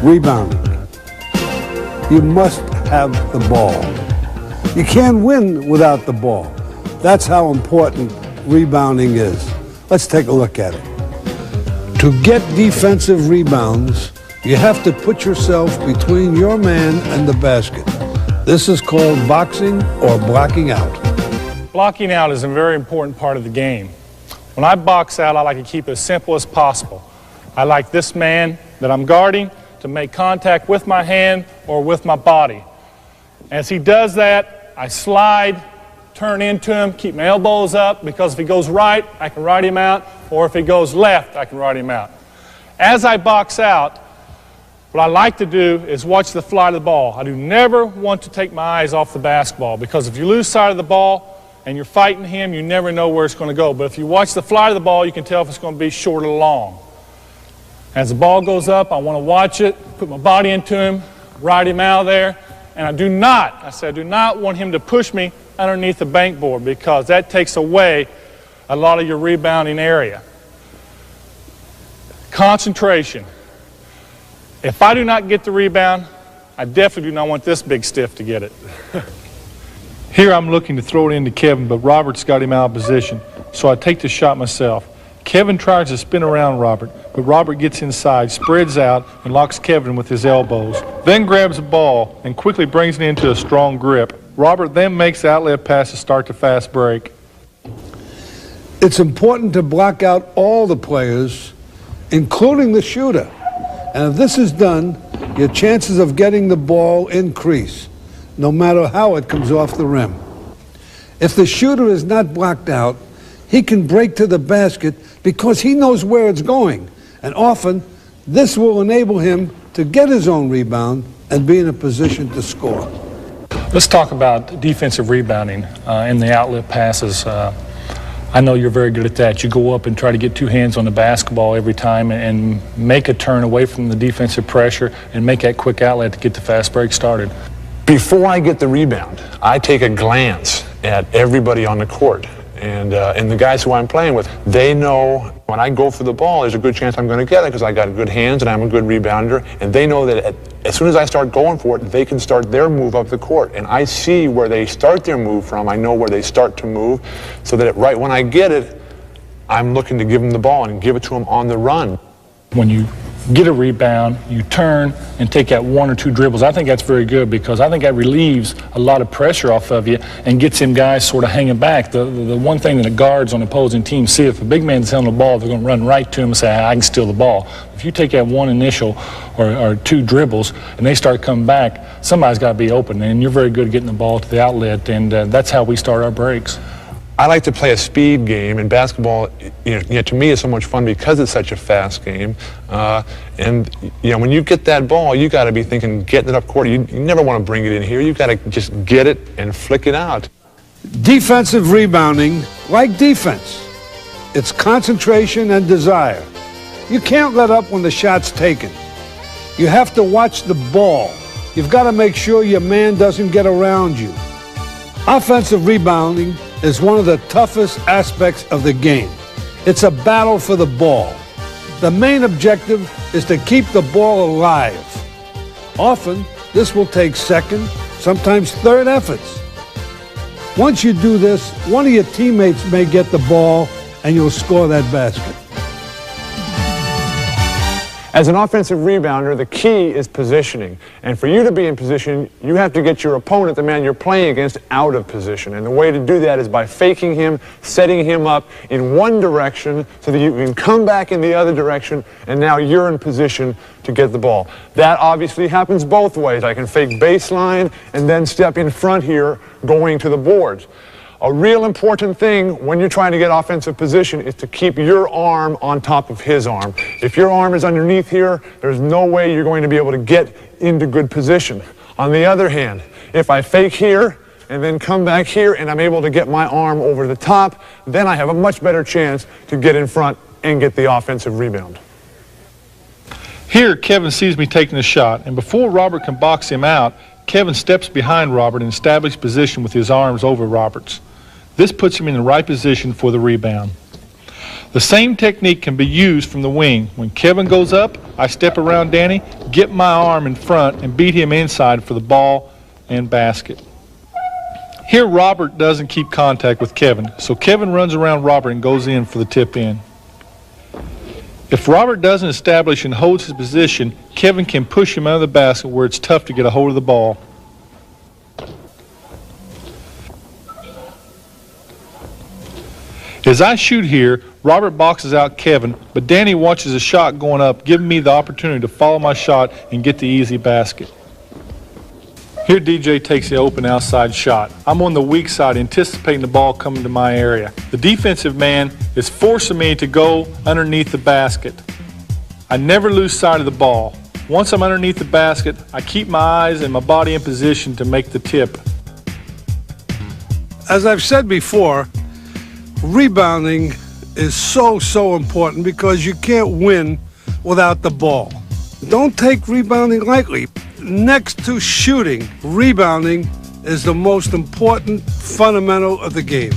Rebounding. You must have the ball. You can't win without the ball. That's how important rebounding is. Let's take a look at it. To get defensive rebounds, you have to put yourself between your man and the basket. This is called boxing or blocking out. Blocking out is a very important part of the game. When I box out, I like to keep it as simple as possible. I like this man that I'm guarding to make contact with my hand or with my body. As he does that, I slide, turn into him, keep my elbows up, because if he goes right, I can ride him out, or if he goes left, I can ride him out. As I box out, what I like to do is watch the flight of the ball. I do never want to take my eyes off the basketball, because if you lose sight of the ball and you're fighting him, you never know where it's going to go. But if you watch the flight of the ball, you can tell if it's going to be short or long. As the ball goes up, I want to watch it, put my body into him, ride him out of there, and I do not want him to push me underneath the bank board, because that takes away a lot of your rebounding area. Concentration. If I do not get the rebound, I definitely do not want this big stiff to get it. Here I'm looking to throw it into Kevin, but Robert's got him out of position, so I take the shot myself. Kevin tries to spin around Robert, but Robert gets inside, spreads out, and locks Kevin with his elbows. Then grabs the ball and quickly brings it into a strong grip. Robert then makes the outlet pass to start the fast break. It's important to block out all the players, including the shooter. And if this is done, your chances of getting the ball increase, no matter how it comes off the rim. If the shooter is not blocked out, he can break to the basket because he knows where it's going. And often, this will enable him to get his own rebound and be in a position to score. Let's talk about defensive rebounding in the outlet passes. I know you're very good at that. You go up and try to get two hands on the basketball every time and make a turn away from the defensive pressure and make that quick outlet to get the fast break started. Before I get the rebound, I take a glance at everybody on the court. And the guys who I'm playing with, they know when I go for the ball, there's a good chance I'm going to get it because I got good hands and I'm a good rebounder. And they know that as soon as I start going for it, they can start their move up the court. And I see where they start their move from. I know where they start to move, so that right when I get it, I'm looking to give them the ball and give it to them on the run. When you get a rebound, you turn and take that one or two dribbles. I think that's very good, because I think that relieves a lot of pressure off of you and gets them guys sort of hanging back. The one thing that the guards on opposing teams see, if a big man's on the ball, they're going to run right to him and say, I can steal the ball. If you take that one initial or two dribbles and they start coming back, somebody's got to be open, and you're very good at getting the ball to the outlet, and that's how we start our breaks. I like to play a speed game, and basketball, to me, is so much fun because it's such a fast game. And when you get that ball, you got to be thinking, getting it up court. You never want to bring it in here. You got to just get it and flick it out. Defensive rebounding, like defense, it's concentration and desire. You can't let up when the shot's taken. You have to watch the ball. You've got to make sure your man doesn't get around you. Offensive rebounding is one of the toughest aspects of the game. It's a battle for the ball. The main objective is to keep the ball alive. Often, this will take second, sometimes third efforts. Once you do this, one of your teammates may get the ball and you'll score that basket. As an offensive rebounder, the key is positioning. And for you to be in position, you have to get your opponent, the man you're playing against, out of position. And the way to do that is by faking him, setting him up in one direction so that you can come back in the other direction, and now you're in position to get the ball. That obviously happens both ways. I can fake baseline and then step in front here going to the boards. A real important thing when you're trying to get offensive position is to keep your arm on top of his arm. If your arm is underneath here, there's no way you're going to be able to get into good position. On the other hand, if I fake here and then come back here and I'm able to get my arm over the top, then I have a much better chance to get in front and get the offensive rebound. Here, Kevin sees me taking the shot, and before Robert can box him out, Kevin steps behind Robert and establishes position with his arms over Robert's. This puts him in the right position for the rebound. The same technique can be used from the wing. When Kevin goes up, I step around Danny, get my arm in front and beat him inside for the ball and basket. Here, Robert doesn't keep contact with Kevin, so Kevin runs around Robert and goes in for the tip in. If Robert doesn't establish and holds his position, Kevin can push him under the basket where it's tough to get a hold of the ball. As I shoot here, Robert boxes out Kevin, but Danny watches the shot going up, giving me the opportunity to follow my shot and get the easy basket. Here DJ takes the open outside shot. I'm on the weak side, anticipating the ball coming to my area. The defensive man is forcing me to go underneath the basket. I never lose sight of the ball. Once I'm underneath the basket, I keep my eyes and my body in position to make the tip. As I've said before, rebounding is so important because you can't win without the ball. Don't take rebounding lightly. Next to shooting, rebounding is the most important fundamental of the game.